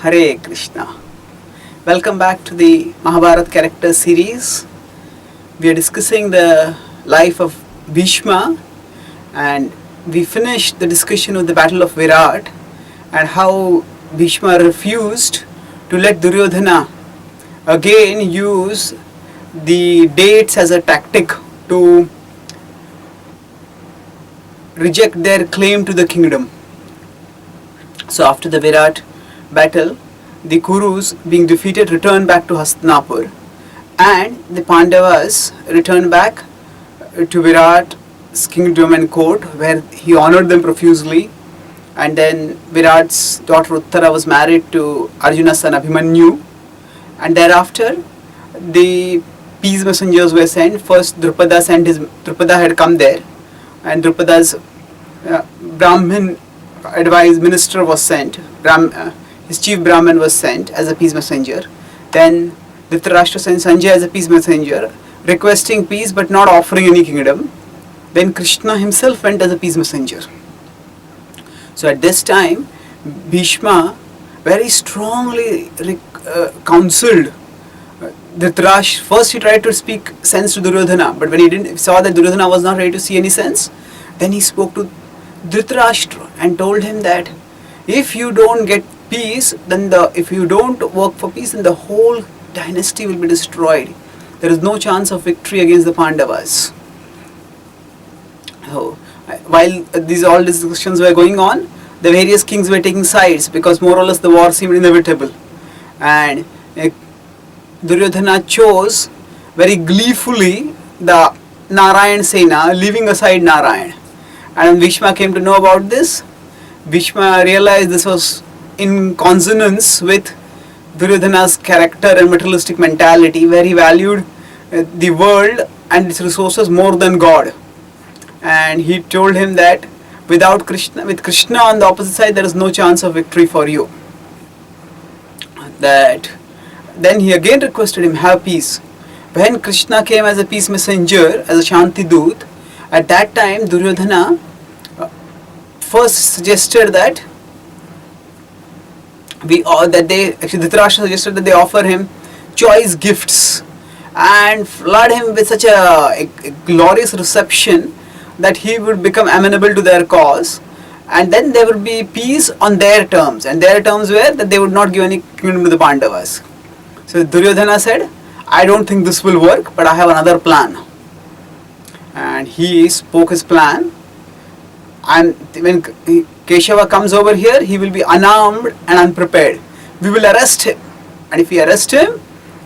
Hare Krishna. Welcome back to the Mahabharata Characters series. We are discussing the life of Bhishma, and we finished the discussion of the battle of Virat and how Bhishma refused to let Duryodhana again use the dates as a tactic to reject their claim to the kingdom. So after the Virat battle, the Kurus, being defeated, returned back to Hastinapur, and the Pandavas returned back to Virat's kingdom and court, where he honored them profusely. And then Virat's daughter Uttara was married to Arjuna's son Abhimanyu, and thereafter the peace messengers were sent. First Drupada had come there, and Drupada's Brahmin advised minister was sent. His chief Brahmin was sent as a peace messenger. Then Dhritarashtra sent Sanjay as a peace messenger, requesting peace but not offering any kingdom. Then Krsna himself went as a peace messenger. So at this time, Bhishma very strongly counseled Dhritarashtra. First he tried to speak sense to Duryodhana, but when he saw that Duryodhana was not ready to see any sense, then he spoke to Dhritarashtra and told him that if you don't get peace, if you don't work for peace, then the whole dynasty will be destroyed. There is no chance of victory against the Pandavas. So, while all these discussions were going on, the various kings were taking sides because more or less the war seemed inevitable. And Duryodhana chose very gleefully the Narayan Sena, leaving aside Narayan. And when Bhishma came to know about this, Bhishma realized this was in consonance with Duryodhana's character and materialistic mentality, where he valued the world and its resources more than God. And he told him that with Krishna on the opposite side, there is no chance of victory for you. Then he again requested him, have peace. When Krishna came as a peace messenger, as a Shanti Doot, at that time Duryodhana first suggested that Dhritarashtra suggested that they offer him choice gifts and flood him with such a glorious reception that he would become amenable to their cause, and then there would be peace on their terms, and their terms were that they would not give any kingdom to the Pandavas. So Duryodhana said, I don't think this will work, but I have another plan. And he spoke his plan, and when Keshava comes over here, he will be unarmed and unprepared. We will arrest him, and if we arrest him,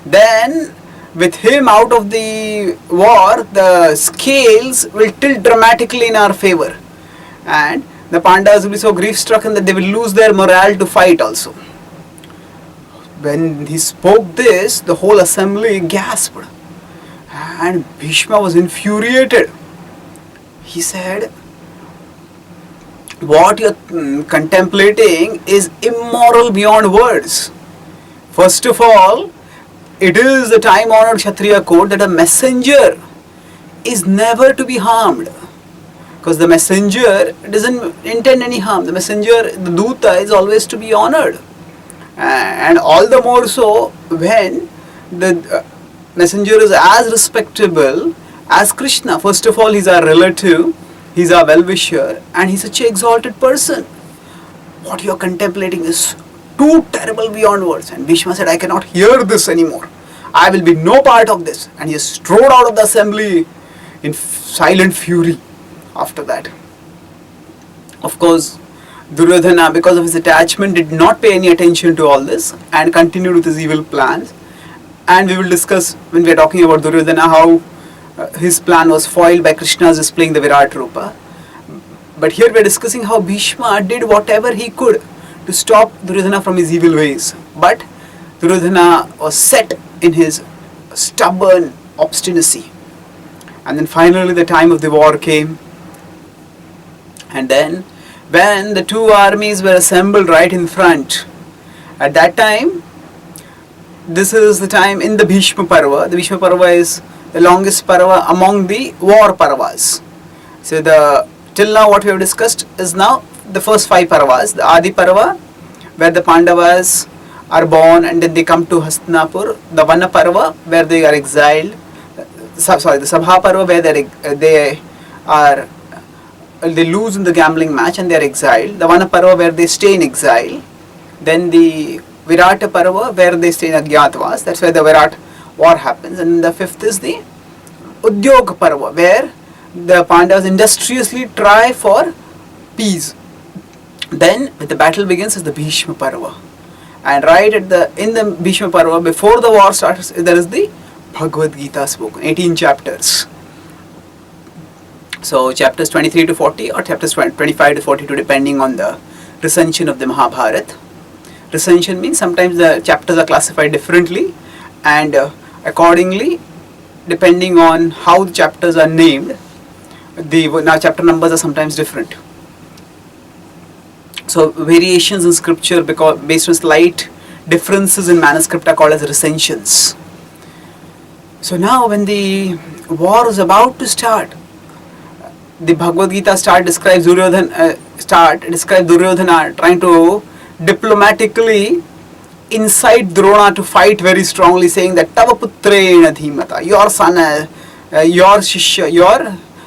then with him out of the war, the scales will tilt dramatically in our favor, and the Pandavas will be so grief-stricken that they will lose their morale to fight also. When he spoke this, the whole assembly gasped, and Bhishma was infuriated. He said, what you are contemplating is immoral beyond words. First of all, it is the time-honored Kshatriya code that a messenger is never to be harmed, because the messenger doesn't intend any harm. The messenger, the Duta, is always to be honored, and all the more so when the messenger is as respectable as Krishna. First of all, he is our relative, he is our well-wisher, and he is such an exalted person. What you are contemplating is too terrible beyond words. And Bhishma said, I cannot hear this anymore. I will be no part of this. And he strode out of the assembly in silent fury after that. Of course, Duryodhana, because of his attachment, did not pay any attention to all this and continued with his evil plans. And we will discuss, when we are talking about Duryodhana, how his plan was foiled by Krishna's displaying the Virat Rupa. But here we are discussing how Bhishma did whatever he could to stop Duryodhana from his evil ways. But Duryodhana was set in his stubborn obstinacy. And then finally the time of the war came. And then when the two armies were assembled right in front, at that time, this is the time in the Bhishma Parva. The Bhishma Parva is the longest Parva among the war Parvas. So till now what we have discussed is now the first 5 Parvas. The Adi Parva, where the Pandavas are born, and then they come to Hastinapur, the Vana Parva where they are exiled, the Sabha Parva where they lose in the gambling match and they are exiled, the Vana Parva where they stay in exile, then the Virata Parva where they stay in Agyatavas, that's where the Virat war happens, and the fifth is the Udyog Parva where the Pandavas industriously try for peace. Then when the battle begins is the Bhishma Parva, and right in the Bhishma Parva, before the war starts, there is the Bhagavad Gita spoken, 18 chapters. So chapters 23 to 40 or chapters 25 to 42 depending on the recension of the Mahabharata. Recension means sometimes the chapters are classified differently, and accordingly, depending on how the chapters are named, now chapter numbers are sometimes different. So variations in scripture based on slight differences in manuscript are called as recensions. So now when the war is about to start, the Bhagavad Gita describes Duryodhana trying to diplomatically incite Drona to fight very strongly, saying that Tava putrena dhimata, your son, your shishya,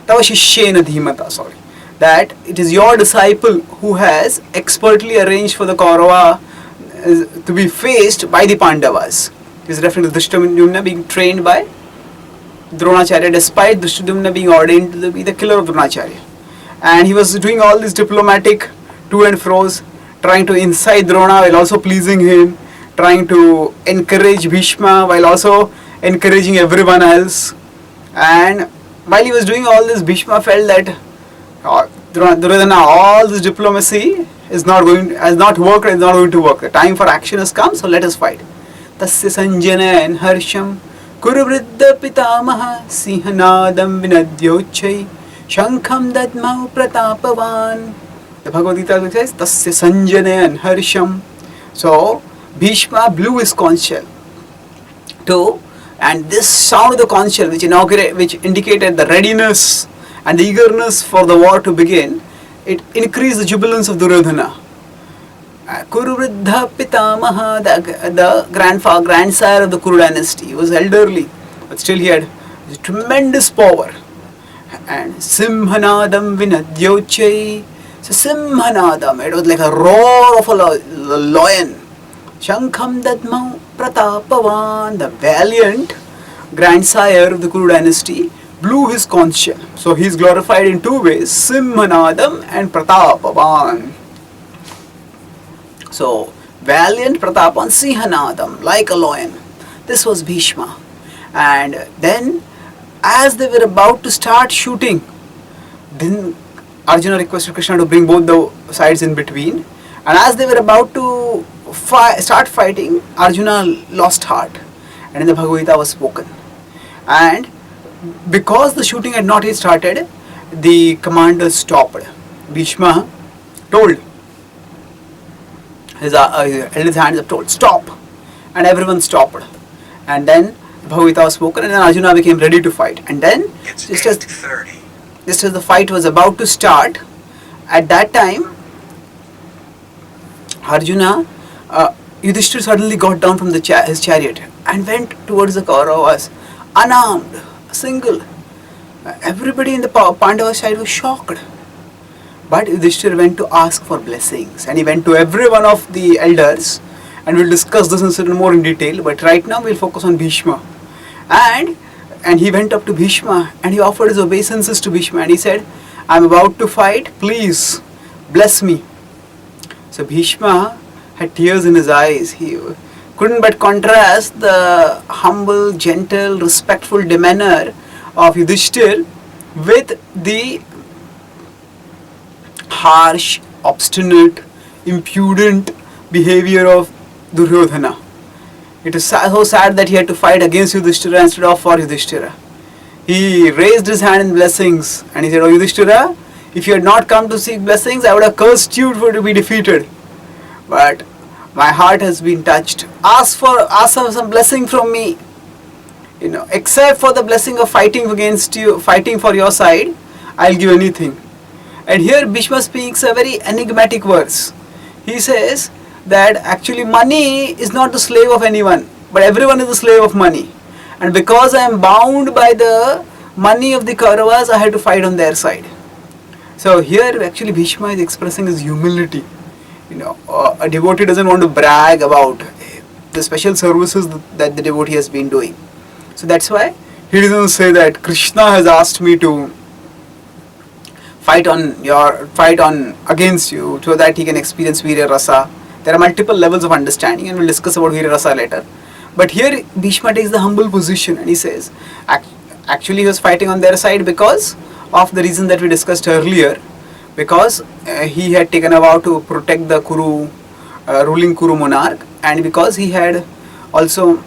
Tava shishyena dhimata, that it is your disciple who has expertly arranged for the Kaurava to be faced by the Pandavas. He is referring to Dhriഷ്ടadhyumna being trained by Dronacharya, despite Dhrištadhyumna being ordained to be the killer of Dronacharya. And he was doing all these diplomatic to and fro's, trying to incite Drona while also pleasing him, trying to encourage Bhishma while also encouraging everyone else. And while he was doing all this, Bhishma felt that Duryodhana, all this diplomacy has not worked, is not going to work. The time for action has come, so let us fight. Tasya sanjana harsham Kuru Pitamaha Sinhanadam Vinadyochai Shankham Dadmau Pratapavan. The Bhagavad Gita says Tasya sanjana harsham. So Bhishma blew his conch shell and this sound of the conch shell which indicated the readiness and the eagerness for the war to begin, it increased the jubilance of Duryodhana. Kuru Pitamaha, the grandsire of the Kuru dynasty, he was elderly, but still he had tremendous power. And Simhanadam Vinadyochai. So Simhanadam, it was like a roar of a lion. Shankham Dadmau Pratapavan, the valiant grandsire of the Kuru dynasty, blew his conch shell. So he is glorified in two ways, Simhanadam and Pratapavan. So valiant Pratapan, Sinhanadam, like a lion. This was Bhishma. And then as they were about to start shooting, then Arjuna requested Krishna to bring both the sides in between. And as they were about to start fighting, Arjuna lost heart. And in the Bhagavad Gita was spoken. And because the shooting had not yet started, the commander stopped. Bhishma told, his held his hands up, told, stop. And everyone stopped. And then Bhagavad Gita was spoken, and then Arjuna became ready to fight. And then, just as the fight was about to start, at that time, Arjuna, Yudhishthira suddenly got down from his chariot and went towards the Kauravas, unarmed, single. Everybody in the Pandava side was shocked. But Yudhishthira went to ask for blessings, and he went to every one of the elders, and we'll discuss this incident more in detail, but right now we'll focus on Bhishma. And he went up to Bhishma and he offered his obeisances to Bhishma, and he said, I'm about to fight, please bless me. So Bhishma had tears in his eyes. He couldn't but contrast the humble, gentle, respectful demeanor of Yudhishthira with the harsh, obstinate, impudent behavior of Duryodhana. It is so sad that he had to fight against Yudhishthira instead of for Yudhishthira. He raised his hand in blessings and he said, Oh Yudhishthira, if you had not come to seek blessings, I would have cursed you to be defeated. But my heart has been touched. Ask for some blessing from me. Except for the blessing of fighting against you, fighting for your side, I'll give anything. And here Bhishma speaks a very enigmatic verse. He says that actually money is not the slave of anyone, but everyone is the slave of money. And because I am bound by the money of the Kauravas, I had to fight on their side. So here actually Bhishma is expressing his humility. A devotee doesn't want to brag about the special services that the devotee has been doing. So that's why he doesn't say that Krishna has asked me to fight on against you so that he can experience Virya Rasa. There are multiple levels of understanding, and we'll discuss about Virya Rasa later. But here Bhishma takes the humble position and he says, actually he was fighting on their side because of the reason that we discussed earlier, because he had taken a vow to protect the ruling Kuru monarch, and because he had also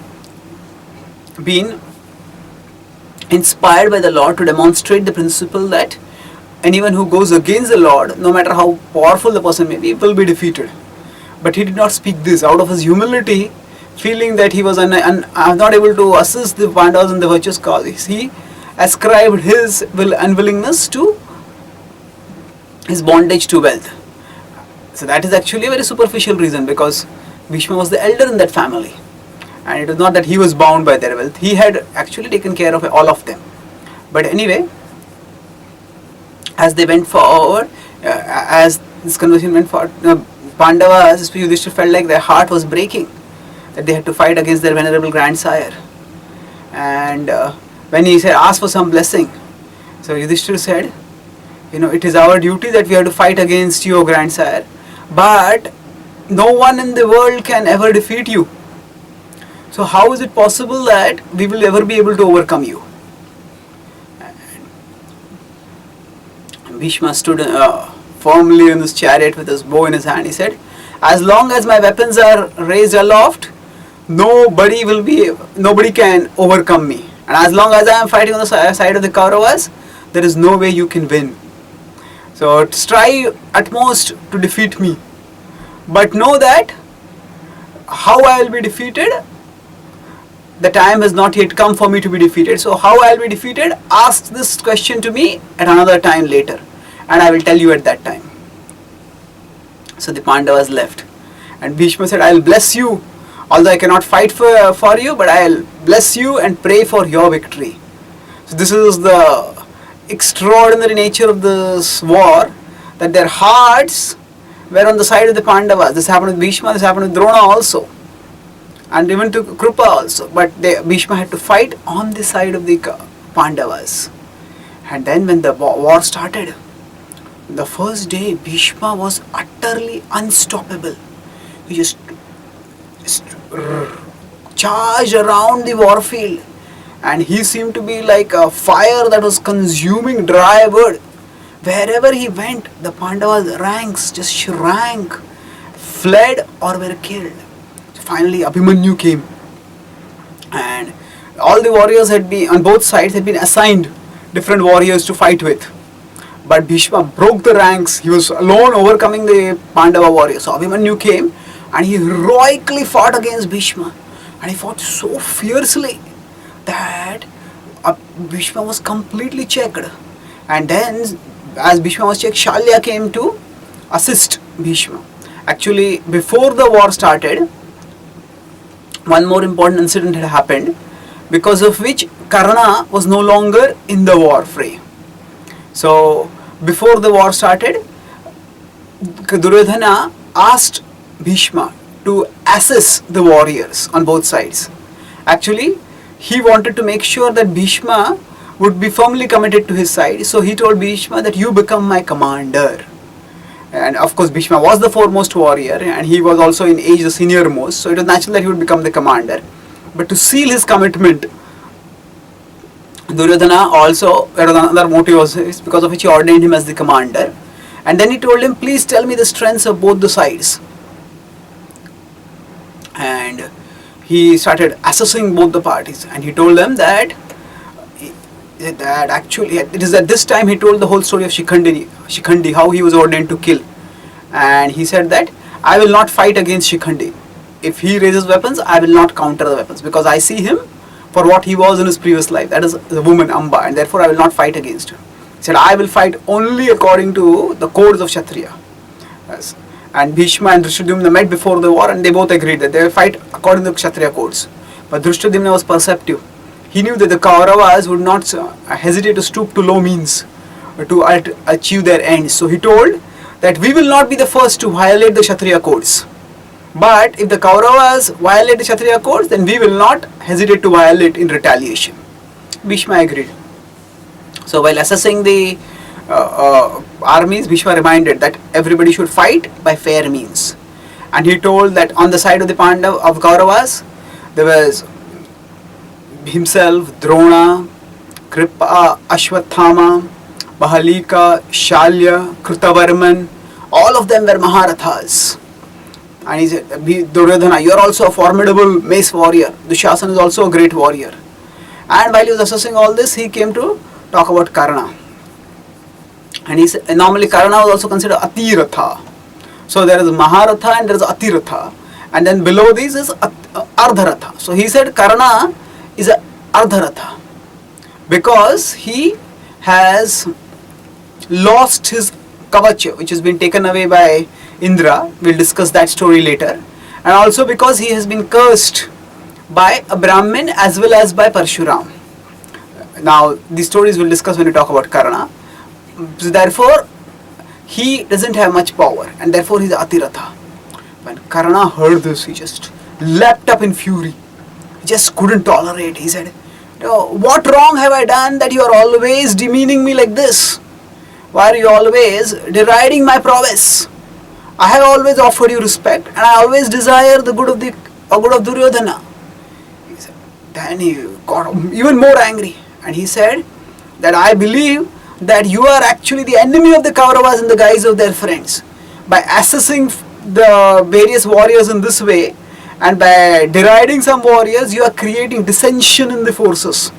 been inspired by the Lord to demonstrate the principle that anyone who goes against the Lord, no matter how powerful the person may be, will be defeated. But he did not speak this out of his humility, feeling that he was not able to assist the Pandavas in the virtuous cause. He ascribed his unwillingness to his bondage to wealth. So that is actually a very superficial reason, because Bhishma was the elder in that family, and it was not that he was bound by their wealth. He had actually taken care of all of them. But anyway, as they went forward, as this conversation went forward, Pandavas, especially Yudhishthira, felt like their heart was breaking, that they had to fight against their venerable grandsire. And when he said, ask for some blessing, so Yudhishthira said, it is our duty that we have to fight against you, O grandsire, but no one in the world can ever defeat you. So how is it possible that we will ever be able to overcome you? And Bhishma stood firmly in his chariot with his bow in his hand. He said, as long as my weapons are raised aloft, nobody can overcome me. And as long as I am fighting on the side of the Kauravas, there is no way you can win. So strive at most to defeat me, but know that how I will be defeated, the time has not yet come for me to be defeated. So how I will be defeated, ask this question to me at another time later, and I will tell you at that time. So the Pandavas left, and Bhishma said, I will bless you, although I cannot fight for you, but I will bless you and pray for your victory. So this is the extraordinary nature of this war, that their hearts were on the side of the Pandavas. This happened with Bhishma, this happened with Drona also, and even to Krupa also. But Bhishma had to fight on the side of the Pandavas. And then when the war started, the first day Bhishma was utterly unstoppable. He just charged around the war field, and he seemed to be like a fire that was consuming dry wood. Wherever he went, the Pandavas' ranks just shrank, fled, or were killed. So finally Abhimanyu came, and all the warriors on both sides had been assigned different warriors to fight with. But Bhishma broke the ranks. He was alone overcoming the Pandava warriors. So Abhimanyu came, and he heroically fought against Bhishma, and he fought so fiercely that Bhishma was completely checked. And then as Bhishma was checked, Shalya came to assist Bhishma. Actually, before the war started, one more important incident had happened, because of which Karna was no longer in the war fray. So before the war started, Duryodhana asked Bhishma to assess the warriors on both sides. Actually, he wanted to make sure that Bhishma would be firmly committed to his side. So he told Bhishma that you become my commander. And of course Bhishma was the foremost warrior, and he was also in age the senior most. So it was natural that he would become the commander. But to seal his commitment, Duryodhana also, another motive was because of which he ordained him as the commander. And then he told him, please tell me the strengths of both the sides. And he started assessing both the parties, and he told them that actually it is at this time he told the whole story of Shikhandi, how he was ordained to kill. And he said that I will not fight against Shikhandi. If he raises weapons, I will not counter the weapons, because I see him for what he was in his previous life, that is the woman Amba, and therefore I will not fight against him. He said, I will fight only according to the codes of Kshatriya. Yes. And Bhishma and Drishtadyumna met before the war, and they both agreed that they will fight according to the Kshatriya codes. But Drishtadyumna was perceptive. He knew that the Kauravas would not hesitate to stoop to low means to achieve their ends. So he told that we will not be the first to violate the Kshatriya codes. But if the Kauravas violate the Kshatriya codes, then we will not hesitate to violate in retaliation. Bhishma agreed. So while assessing the armies, Bhishma reminded that everybody should fight by fair means. And he told that on the side of the Pāṇḍava of Kauravas, there was himself, Drona, Kripa, Ashwathama, Bahalika, Shalya, Krutavarman, all of them were Maharathas. And he said, Duryodhana, you are also a formidable mace warrior. Dushasana is also a great warrior. And while he was assessing all this, he came to talk about Karna. And he said, normally Karna was also considered Atiratha. So there is Maharatha and there is Atiratha. And then below these is Ardharatha. So he said Karna is a Ardharatha because he has lost his kavacha, which has been taken away by Indra. We'll discuss that story later. And also because he has been cursed by a Brahmin as well as by Parshuram. Now these stories we'll discuss when we talk about Karna. So therefore he doesn't have much power and therefore he is Atiratha. When Karna heard this, he just leapt up in fury. He just couldn't tolerate. He said, what wrong have I done that you are always demeaning me like this? Why are you always deriding my prowess? I have always offered you respect and I always desire the good of Duryodhana. He said, then he got even more angry and he said that I believe that you are actually the enemy of the Kauravas in the guise of their friends. By assessing the various warriors in this way and by deriding some warriors, you are creating dissension in the forces.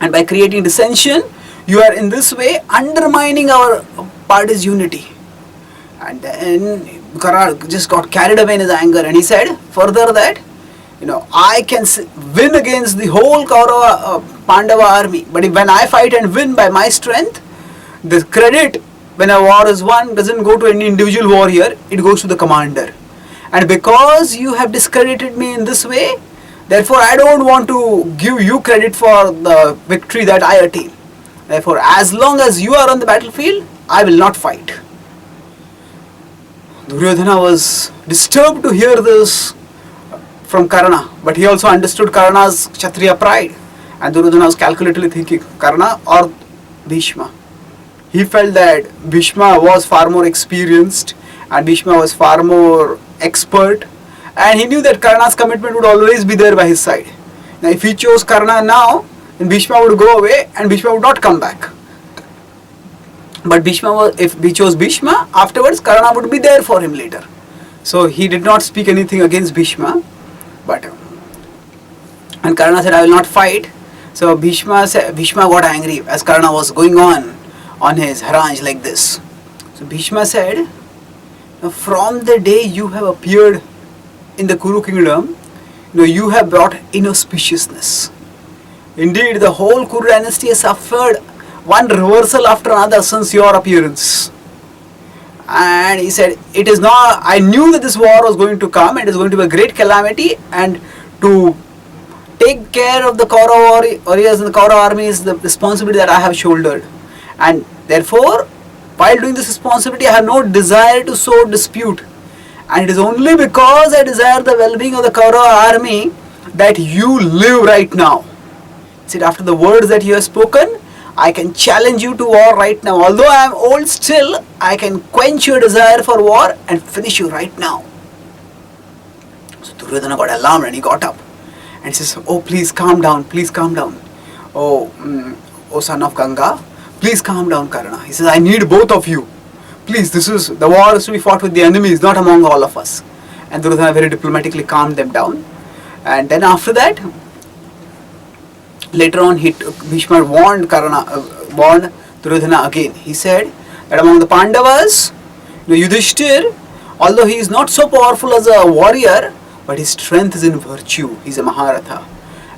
And by creating dissension, you are in this way undermining our party's unity. And then Karna just got carried away in his anger and he said further that, I can win against the whole Kaurava Pāṇḍava army, but when I fight and win by my strength, the credit when a war is won doesn't go to any individual warrior, it goes to the commander. And because you have discredited me in this way, therefore I don't want to give you credit for the victory that I attain. Therefore, as long as you are on the battlefield, I will not fight. Duryodhana was disturbed to hear this from Karna, but he also understood Karna's Kshatriya pride. And Duryodhana was calculatively thinking, Karna or Bhishma? He felt that Bhishma was far more experienced and Bhishma was far more expert, and he knew that Karna's commitment would always be there by his side. Now if he chose Karna now, then Bhishma would go away and Bhishma would not come back. But if he chose Bhishma, afterwards Karna would be there for him later. So he did not speak anything against Bhishma. And Karna said, I will not fight. So Bhishma got angry as Karna was going on his harangue like this. So Bhishma said, from the day you have appeared in the Kuru kingdom, you have brought inauspiciousness. Indeed, the whole Kuru dynasty has suffered one reversal after another since your appearance. And he said, I knew that this war was going to come and it is going to be a great calamity, and to take care of the Kaurava warriors and the Kaurava army is the responsibility that I have shouldered. And therefore, while doing this responsibility, I have no desire to sow dispute. And it is only because I desire the well-being of the Kaurava army that you live right now. He said, after the words that you have spoken, I can challenge you to war right now. Although I am old still, I can quench your desire for war and finish you right now. So Duryodhana got alarmed and he got up and says, oh, please calm down, please calm down. Oh son of Ganga, please calm down, Karna. He says, I need both of you. Please, the war is to be fought with the enemies, not among all of us. And Duryodhana very diplomatically calmed them down. And then after that, later on, Bhishma warned Duryodhana again. He said that among the Pandavas, Yudhishthir, although he is not so powerful as a warrior, but his strength is in virtue. He is a Mahabharata.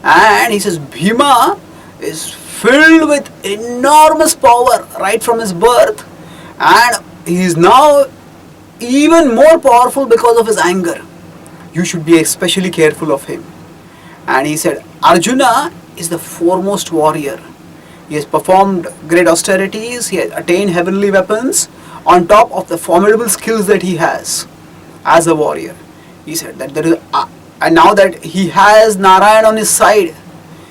And he says Bhima is filled with enormous power right from his birth, and he is now even more powerful because of his anger. You should be especially careful of him. And he said, Arjuna is the foremost warrior. He has performed great austerities, he has attained heavenly weapons on top of the formidable skills that he has as a warrior. He said that there is, and now that he has Narayan on his side,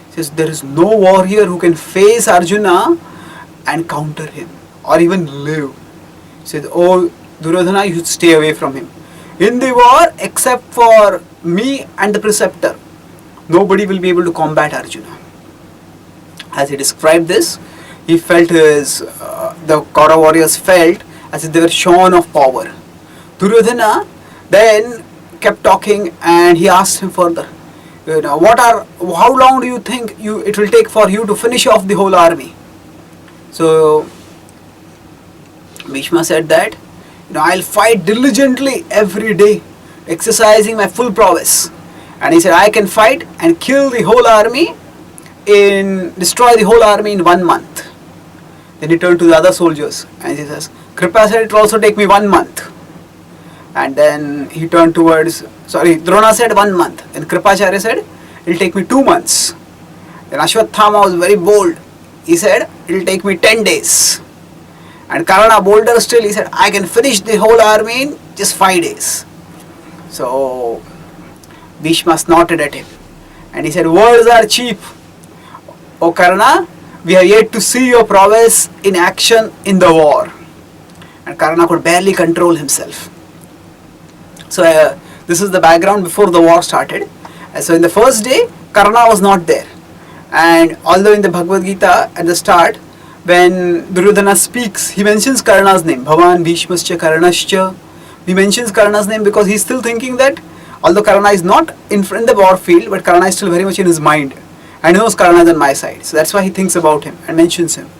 he says there is no warrior who can face Arjuna and counter him or even live. He said, oh Duryodhana, you should stay away from him. In the war, except for me and the preceptor, nobody will be able to combat Arjuna. As he described this, he felt the Kaurava warriors felt as if they were shorn of power. Duryodhana then kept talking and he asked him further, how long do you think it will take for you to finish off the whole army? So Bhishma said that, I'll fight diligently every day, exercising my full prowess. And he said, I can fight and kill the whole army, destroy the whole army in 1 month. Then he turned to the other soldiers and he says, Kripa said it will also take me 1 month. And then he turned towards, Drona said 1 month. Then Kripacharya said, it will take me 2 months. Then Ashwathama was very bold. He said, it will take me 10 days. And Karna, bolder still, he said, I can finish the whole army in just 5 days. So Bhishma snorted at him and he said, words are cheap. O Karna, we have yet to see your prowess in action in the war. And Karna could barely control himself. So this is the background before the war started. And so in the first day, Karna was not there. And although in the Bhagavad Gita at the start, when Duryodhana speaks, he mentions Karna's name. Bhavan Bhishmascha Karnascha. He mentions Karna's name because he's still thinking that although Karna is not in the war field, but Karna is still very much in his mind. And he knows Karna is on my side. So that's why he thinks about him and mentions him.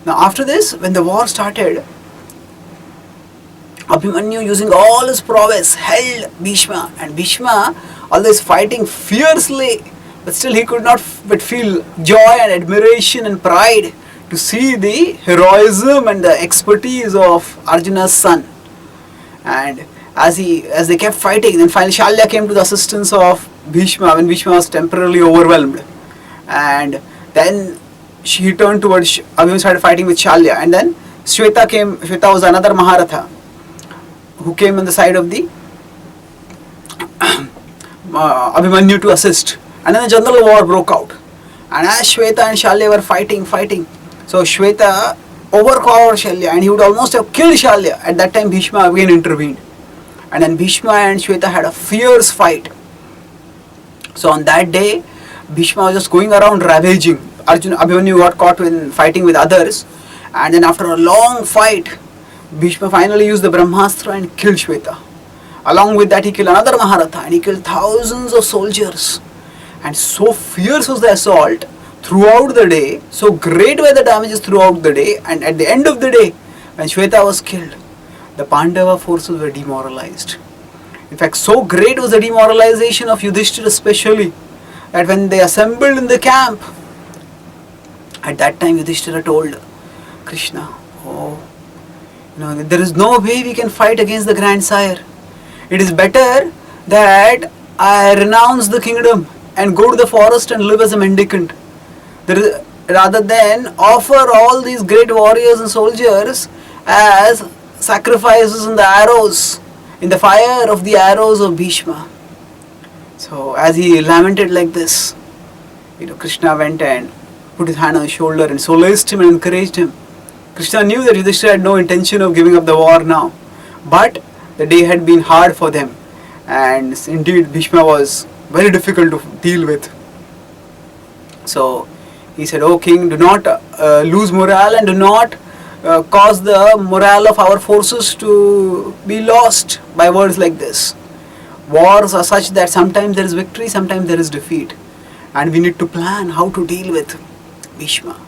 Now after this, when the war started, Abhimanyu, using all his prowess, held Bhishma. And Bhishma, although he's fighting fiercely, but still he could not but feel joy and admiration and pride to see the heroism and the expertise of Arjuna's son. And as they kept fighting, then finally Shalya came to the assistance of Bhishma when Bhishma was temporarily overwhelmed. And then he turned towards Abhimanyu, started fighting with Shalya. And then Shweta came. Shweta was another Maharatha who came on the side of the Abhimanyu to assist. And then a general war broke out. And as Shweta and Shalya were fighting, so Shweta overpowered Shalya and he would almost have killed Shalya. At that time Bhishma again intervened. And then Bhishma and Shweta had a fierce fight. So on that day, Bhishma was just going around ravaging. Abhimanyu got caught in fighting with others. And then after a long fight, Bhishma finally used the Brahmastra and killed Shweta. Along with that, he killed another Maharatha and he killed thousands of soldiers. And so fierce was the assault throughout the day, so great were the damages throughout the day, and at the end of the day, when Shweta was killed, the Pāṇḍava forces were demoralized. In fact, so great was the demoralization of Yudhishthira especially, that when they assembled in the camp, at that time Yudhishthira told Krishna, there is no way we can fight against the grandsire. It is better that I renounce the kingdom and go to the forest and live as a mendicant, rather than offer all these great warriors and soldiers as sacrifices in the arrows, in the fire of the arrows of Bhishma. So as he lamented like this, Krishna went and put his hand on his shoulder and solaced him and encouraged him. Krishna knew that Yudhishthira had no intention of giving up the war now, but the day had been hard for them, and indeed Bhishma was very difficult to deal with. So he said, O king, do not lose morale and do not cause the morale of our forces to be lost by words like this. Wars are such that sometimes there is victory, sometimes there is defeat, and we need to plan how to deal with Bhishma.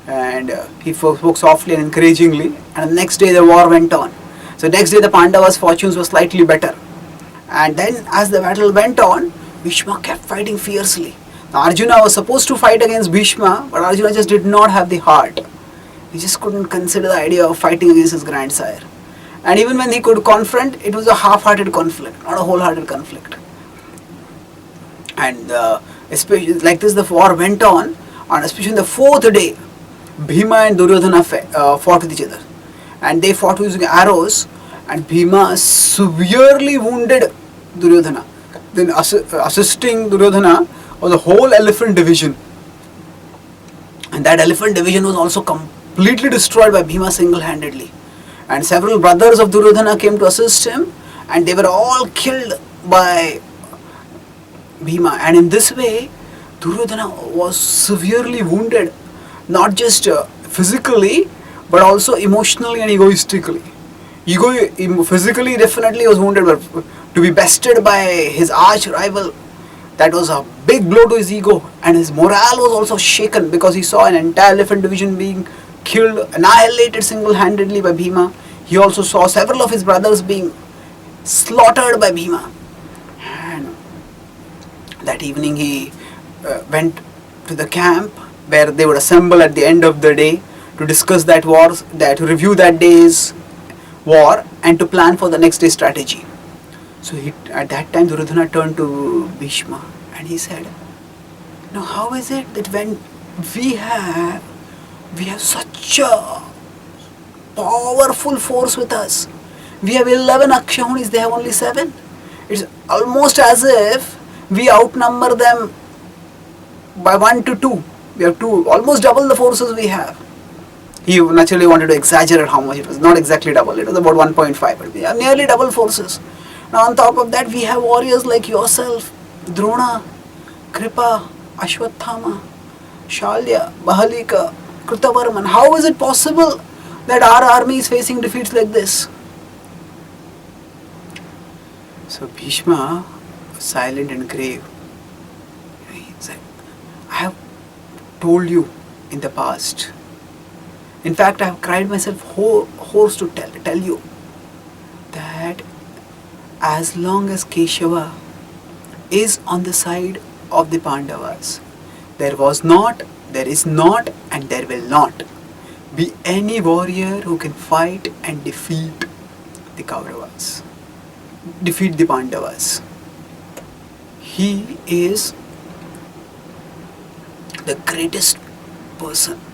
And he spoke softly and encouragingly, and the next day the war went on. So next day the Pandavas' fortunes were slightly better. And then as the battle went on, Bhishma kept fighting fiercely. Now Arjuna was supposed to fight against Bhishma, but Arjuna just did not have the heart. He just couldn't consider the idea of fighting against his grandsire. And even when he could confront, it was a half-hearted conflict, not a wholehearted conflict. And especially like this, the war went on, and especially the fourth day, Bhima and Duryodhana fought with each other. And they fought using arrows, and Bhima severely wounded Duryodhana. Then assisting Duryodhana was the whole elephant division. And that elephant division was also completely destroyed by Bhima single-handedly. And several brothers of Duryodhana came to assist him, and they were all killed by Bhima. And in this way, Duryodhana was severely wounded, not just physically, but also emotionally and egoistically. Physically, definitely was wounded, but to be bested by his arch rival, that was a big blow to his ego, and his morale was also shaken because he saw an entire elephant division being killed, annihilated single-handedly by Bhima. He also saw several of his brothers being slaughtered by Bhima. And that evening he went to the camp where they would assemble at the end of the day to discuss that war, to review that day's war and to plan for the next day's strategy. So at that time Duryodhana turned to Bhishma and he said, "Now how is it that when we have such a powerful force with us, we have 11 Akshahunis, they have only 7. It's almost as if we outnumber them by 1 to 2. We have almost double the forces we have." He naturally wanted to exaggerate how much it was. Not exactly double, it was about 1.5, but we have nearly double forces. Now on top of that, we have warriors like yourself, Drona, Kripa, Ashwathama, Shalya, Bahalika, Krutavarman. How is it possible that our army is facing defeats like this? So Bhishma was silent and grave. He said, "I have told you in the past. In fact, I have cried myself hoarse to tell you that as long as Keshava is on the side of the Pandavas, there was not, there is not, and there will not be any warrior who can fight and defeat the Kauravas, defeat the Pandavas. He is the greatest person.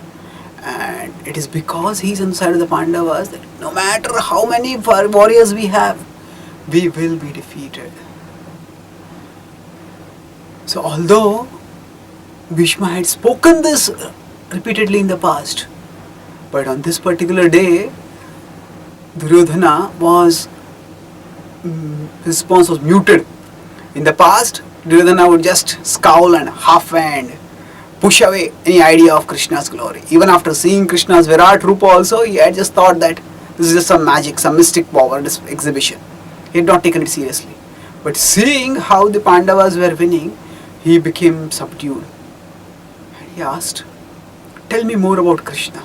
And it is because he is on the side of the Pandavas that no matter how many warriors we have, we will be defeated." So although Bhishma had spoken this repeatedly in the past, but on this particular day, Duryodhana was, his response was muted. In the past, Duryodhana would just scowl and huff and push away any idea of Krishna's glory. Even after seeing Krishna's Virat Rupa also, he had just thought that this is just some magic, some mystic power, this exhibition. He had not taken it seriously. But seeing how the Pandavas were winning, he became subdued. And he asked, "Tell me more about Krishna."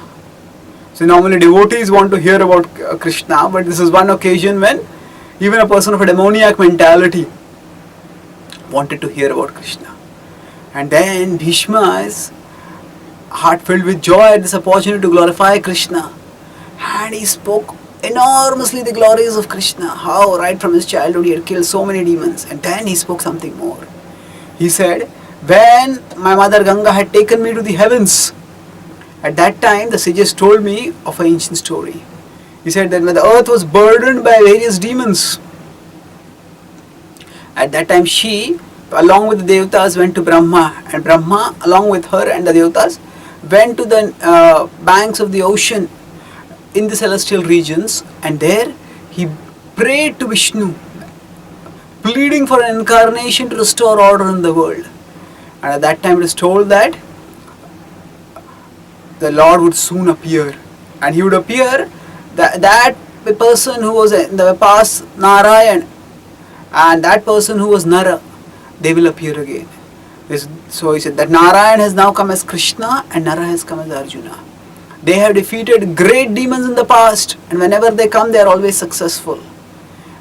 So normally devotees want to hear about Krishna, but this is one occasion when even a person of a demoniac mentality wanted to hear about Krishna. And then Bhishma's heart filled with joy at this opportunity to glorify Krishna. And he spoke enormously the glories of Krishna, how right from his childhood he had killed so many demons. And then he spoke something more. He said, "When my mother Ganga had taken me to the heavens, at that time the sages told me of an ancient story." He said that when the earth was burdened by various demons, at that time she, along with the Devatas, went to Brahma, and Brahma, along with her and the Devatas, went to the banks of the ocean in the celestial regions, and there he prayed to Vishnu, pleading for an incarnation to restore order in the world. And at that time it is told that the Lord would soon appear, and he would appear, that person who was in the past Narayan, and that person who was Nara, they will appear again. So he said that Narayan has now come as Krishna and Nara has come as Arjuna. They have defeated great demons in the past, and whenever they come, they are always successful.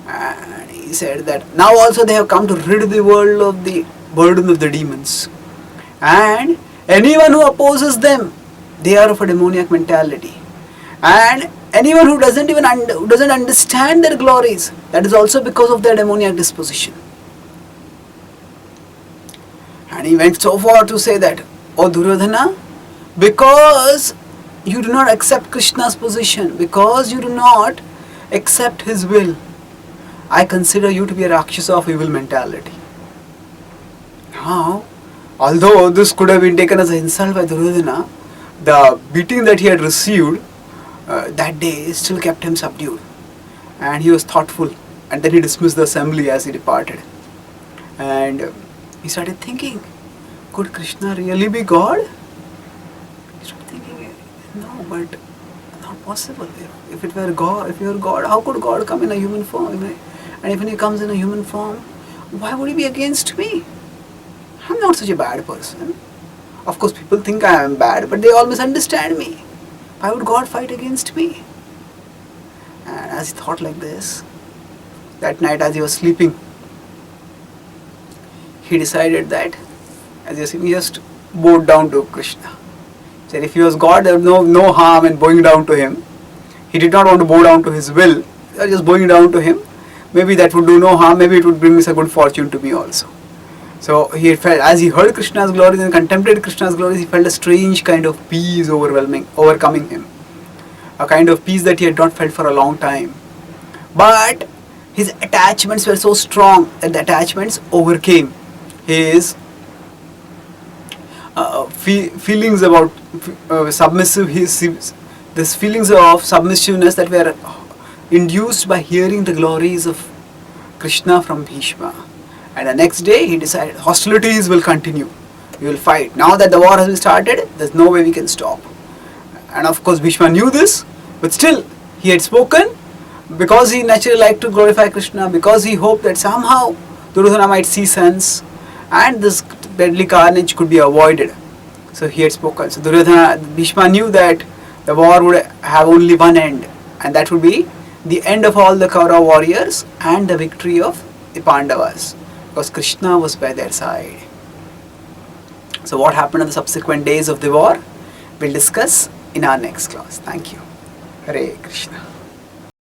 And he said that now also they have come to rid the world of the burden of the demons. And anyone who opposes them, they are of a demoniac mentality. And Anyone who who doesn't understand their glories, that is also because of their demoniac disposition. And he went so far to say that, O Duryodhana, because you do not accept Krishna's position, because you do not accept his will, I consider you to be a Rakshasa of evil mentality. Now, although this could have been taken as an insult by Duryodhana, the beating that he had received that day still kept him subdued. And he was thoughtful. And then he dismissed the assembly as he departed. And he started thinking, could Krishna really be God? He started thinking, no, but not possible. If it were God, if he were God, how could God come in a human form? And if he comes in a human form, why would he be against me? I'm not such a bad person. Of course, people think I am bad, but they all misunderstand me. Why would God fight against me? And as he thought like this, that night as he was sleeping, he decided that as he was sleeping, he just bowed down to Krishna. He said if he was God, there was no harm in bowing down to him. He did not want to bow down to his will. He was just bowing down to him. Maybe that would do no harm. Maybe it would bring me some good fortune to me also. So he felt, as he heard Krishna's glories and contemplated Krishna's glories, he felt a strange kind of peace overcoming him. A kind of peace that he had not felt for a long time. But his attachments were so strong that the attachments overcame his feelings about these feelings of submissiveness that were induced by hearing the glories of Krishna from Bhishma. And the next day he decided hostilities will continue. We will fight. Now that the war has been started, there's no way we can stop. And of course Bhishma knew this, but still he had spoken because he naturally liked to glorify Krishna, because he hoped that somehow Duryodhana might see sense and this deadly carnage could be avoided. So he had spoken. So Bhishma knew that the war would have only one end, and that would be the end of all the Kaurava warriors and the victory of the Pāṇḍavas, because Krishna was by their side. So what happened in the subsequent days of the war, we'll discuss in our next class. Thank you. Hare Krishna.